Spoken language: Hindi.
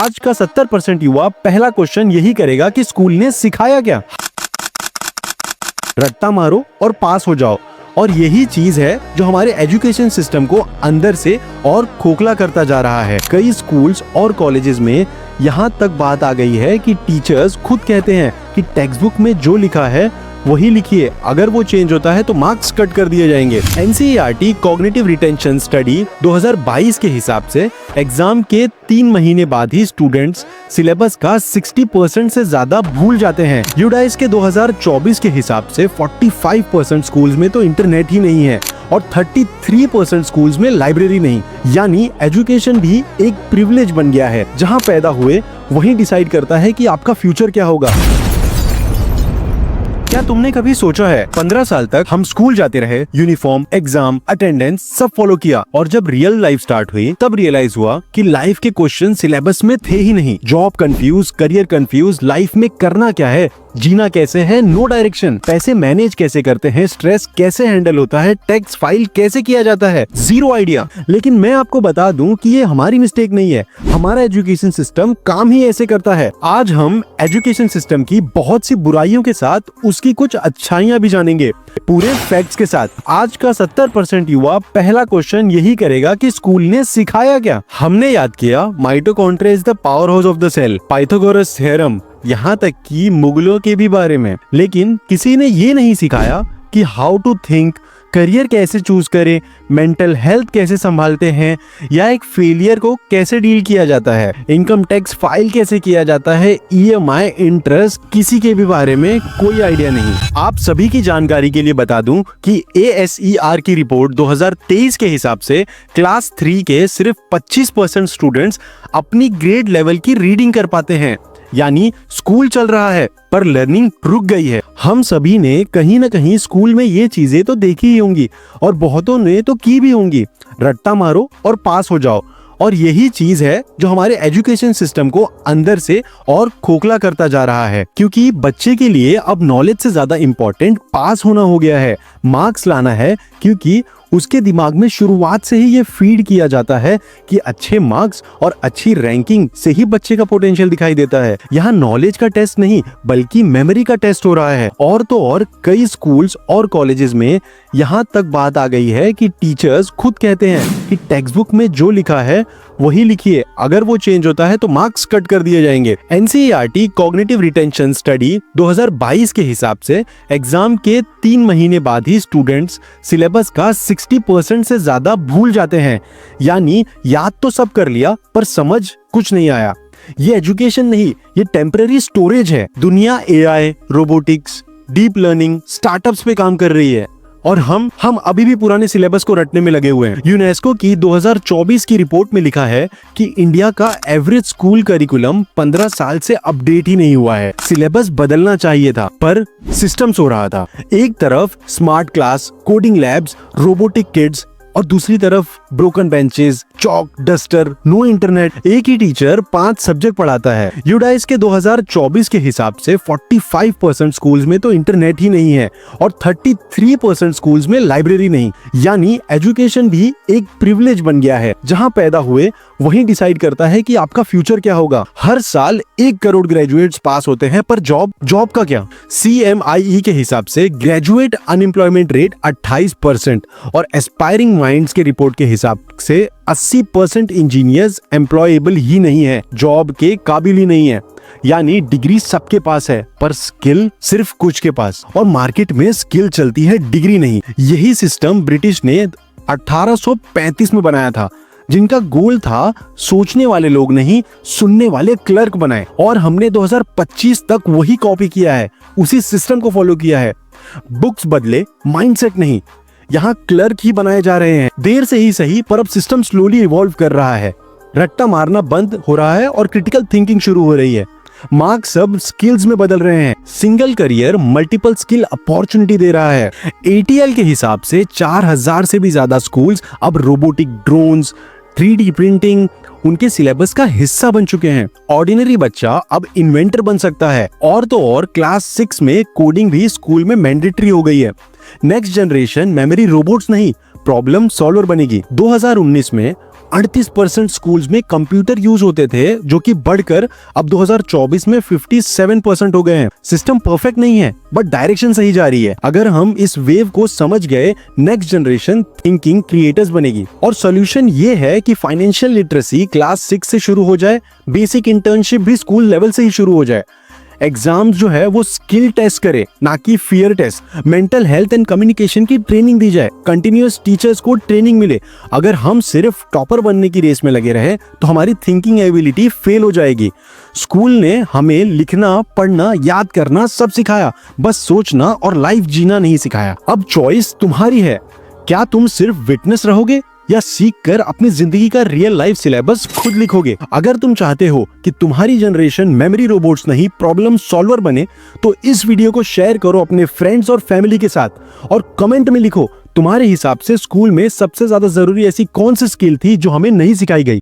आज का 70% युवा पहला क्वेश्चन यही करेगा कि स्कूल ने सिखाया क्या। रट्टा मारो और पास हो जाओ, और यही चीज है जो हमारे एजुकेशन सिस्टम को अंदर से और खोखला करता जा रहा है। कई स्कूल्स और कॉलेजेस में यहाँ तक बात आ गई है कि टीचर्स खुद कहते हैं कि टेक्स्ट बुक में जो लिखा है वही लिखिए, अगर वो चेंज होता है तो मार्क्स कट कर दिए जाएंगे। एनसीईआरटी कॉग्निटिव रिटेंशन स्टडी 2022 के हिसाब से एग्जाम के 3 महीने बाद ही स्टूडेंट्स सिलेबस का 60% से ज्यादा भूल जाते हैं। यूडाइस के 2024 के हिसाब से 45% स्कूल्स में तो इंटरनेट ही नहीं है और 33% स्कूल्स में लाइब्रेरी नहीं। यानी एजुकेशन भी एक प्रिविलेज बन गया है, जहां पैदा हुए वही डिसाइड करता है कि आपका फ्यूचर क्या होगा। क्या तुमने कभी सोचा है 15 साल तक हम स्कूल जाते रहे, यूनिफॉर्म, एग्जाम, अटेंडेंस सब फॉलो किया, और जब रियल लाइफ स्टार्ट हुई तब रियलाइज हुआ कि लाइफ के क्वेश्चन सिलेबस में थे ही नहीं। Job confuse, career confuse, life में करना क्या है, जीना कैसे है, नो डायरेक्शन, पैसे मैनेज कैसे करते हैं, स्ट्रेस कैसे हैंडल होता है, टैक्स फाइल कैसे किया जाता है, जीरो आइडिया। लेकिन मैं आपको बता दूं कि ये हमारी मिस्टेक नहीं है, हमारा एजुकेशन सिस्टम काम ही ऐसे करता है। आज हम एजुकेशन सिस्टम की बहुत सी बुराइयों के साथ उसकी कुछ अच्छाइयां भी जानेंगे, पूरे फैक्ट्स के साथ। आज का 70% युवा पहला क्वेश्चन यही करेगा कि स्कूल ने सिखाया क्या। हमने याद किया mitochondria is the powerhouse of the cell, Pythagoras theorem, यहाँ तक कि मुगलों के भी बारे में। लेकिन किसी ने ये नहीं सिखाया कि हाउ टू थिंक, करियर कैसे चूज करें, मेंटल हेल्थ कैसे संभालते हैं, या एक फेलियर को कैसे डील किया जाता है, इनकम टैक्स फाइल कैसे किया जाता है, ईएमआई, इंटरेस्ट, किसी के भी बारे में कोई आइडिया नहीं। आप सभी की जानकारी के लिए बता दूं कि ASER की रिपोर्ट 2023 के हिसाब से क्लास 3 के सिर्फ 25% स्टूडेंट्स अपनी ग्रेड लेवल की रीडिंग कर पाते हैं। यानी स्कूल चल रहा है पर लर्निंग रुक गई है। हम सभी ने कहीं ना कहीं स्कूल में ये चीजें तो देखी ही होंगी और बहुतों ने तो की भी होंगी। रट्टा मारो और पास हो जाओ, और यही चीज है जो हमारे एजुकेशन सिस्टम को अंदर से और खोखला करता जा रहा है, क्योंकि बच्चे के लिए अब नॉलेज से ज्यादा इंपॉर्टेंट पास होना हो गया है, मार्क्स लाना है, क्योंकि उसके दिमाग में शुरुआत से ही ये फीड किया जाता है कि अच्छे मार्क्स और अच्छी रैंकिंग से ही बच्चे का पोटेंशियल दिखाई देता है। यहाँ नॉलेज का टेस्ट नहीं बल्कि मेमोरी का टेस्ट हो रहा है। और तो और कई स्कूल्स और कॉलेजेस में यहाँ तक बात आ गई है कि टीचर्स खुद कहते हैं कि टेक्स्ट बुक में जो लिखा है वही लिखिए, अगर वो चेंज होता है तो मार्क्स कट कर दिए जाएंगे। एनसीईआरटी कॉग्निटिव रिटेंशन स्टडी 2022 के हिसाब से एग्जाम के 3 महीने बाद ही स्टूडेंट्स सिलेबस का 60% से ज्यादा भूल जाते हैं। यानी याद तो सब कर लिया पर समझ कुछ नहीं आया। ये एजुकेशन नहीं, ये टेम्पररी स्टोरेज है। दुनिया AI, robotics, deep learning, startups पे काम कर रही है और हम अभी भी पुराने सिलेबस को रटने में लगे हुए हैं। यूनेस्को की 2024 की रिपोर्ट में लिखा है कि इंडिया का एवरेज स्कूल करिकुलम 15 साल से अपडेट ही नहीं हुआ है। सिलेबस बदलना चाहिए था पर सिस्टम सो रहा था। एक तरफ smart class, coding labs, robotic kids, और दूसरी तरफ broken benches, chalk, duster, no internet. एक ही टीचर 5 सब्जेक्ट पढ़ाता है। यूडाइस के 2024 के हिसाब से 45% स्कूल्स में तो इंटरनेट ही नहीं है और 33% स्कूल्स में लाइब्रेरी नहीं। यानी एजुकेशन भी एक प्रिविलेज बन गया है, जहां पैदा हुए वही डिसाइड करता है कि आपका फ्यूचर क्या होगा। हर साल 1 करोड़ ग्रेजुएट्स पास होते हैं पर जॉब का क्या। CMIE के हिसाब से ग्रेजुएट अनएम्प्लॉयमेंट रेट 28% और एस्पायरिंग माइंड्स के रिपोर्ट के हिसाब से 80% इंजीनियर्स एम्प्लॉयबल ही नहीं है, जॉब के काबिल ही नहीं है। यानी डिग्री सबके पास है पर स्किल सिर्फ कुछ के पास, और मार्केट में स्किल चलती है, डिग्री नहीं। यही सिस्टम ब्रिटिश ने 1835 में बनाया था, जिनका गोल था सोचने वाले लोग नहीं सुनने वाले क्लर्क बनाए, और हमने 2025 तक वही कॉपी किया है, उसी सिस्टम को फॉलो किया है। बुक्स बदले, माइंडसेट नहीं। यहाँ क्लर्क ही बनाए जा रहे हैं। देर से ही सही पर अब सिस्टम स्लोली इवॉल्व कर रहा है। रट्टा मारना बंद हो रहा है और क्रिटिकल थिंकिंग शुरू हो रही है। मार्क्स अब स्किल्स में बदल रहे हैं। Single career multiple skill opportunity दे रहा है। ATL के हिसाब से 4000 से भी ज्यादा स्कूल्स अब रोबोटिक, ड्रोन्स, 3D प्रिंटिंग उनके सिलेबस का हिस्सा बन चुके हैं। ऑर्डिनरी बच्चा अब इन्वेंटर बन सकता है। और तो और क्लास 6 में कोडिंग भी स्कूल में मैंडेटरी हो गई है। नेक्स्ट जनरेशन मेमोरी रोबोट्स नहीं, प्रॉब्लम सॉल्वर बनेगी। 2019 में 38% स्कूल्स में कंप्यूटर यूज होते थे, जो कि बढ़कर अब 2024 में 57% हो गए हैं। सिस्टम परफेक्ट नहीं है, बट डायरेक्शन सही जा रही है। अगर हम इस वेव को समझ गए, नेक्स्ट जनरेशन थिंकिंग क्रिएटर्स बनेगी। और सोल्यूशन ये है कि फाइनेंशियल लिटरेसी क्लास 6 से शुरू हो जाए, बेसिक इंटर्नशिप भी स्कूल लेवल से ही शुरू हो जाए। एग्जाम्स जो है वो स्किल टेस्ट करे, ना कि fear test. Mental health and communication की ट्रेनिंग दी जाए, कंटिन्यूअस टीचर्स को ट्रेनिंग मिले। अगर हम सिर्फ टॉपर बनने की रेस में लगे रहे तो हमारी थिंकिंग एबिलिटी फेल हो जाएगी। स्कूल ने हमें लिखना, पढ़ना, याद करना सब सिखाया, बस सोचना और लाइफ जीना नहीं सिखाया। अब चॉइस तुम्हारी है, क्या तुम सिर्फ विटनेस रहोगे या सीख कर अपनी जिंदगी का रियल लाइफ सिलेबस खुद लिखोगे। अगर तुम चाहते हो कि तुम्हारी जनरेशन मेमोरी रोबोट्स नहीं प्रॉब्लम सॉल्वर बने, तो इस वीडियो को शेयर करो अपने फ्रेंड्स और फैमिली के साथ और कमेंट में लिखो तुम्हारे हिसाब से स्कूल में सबसे ज्यादा जरूरी ऐसी कौन सी स्किल थी जो हमें नहीं सिखाई गई।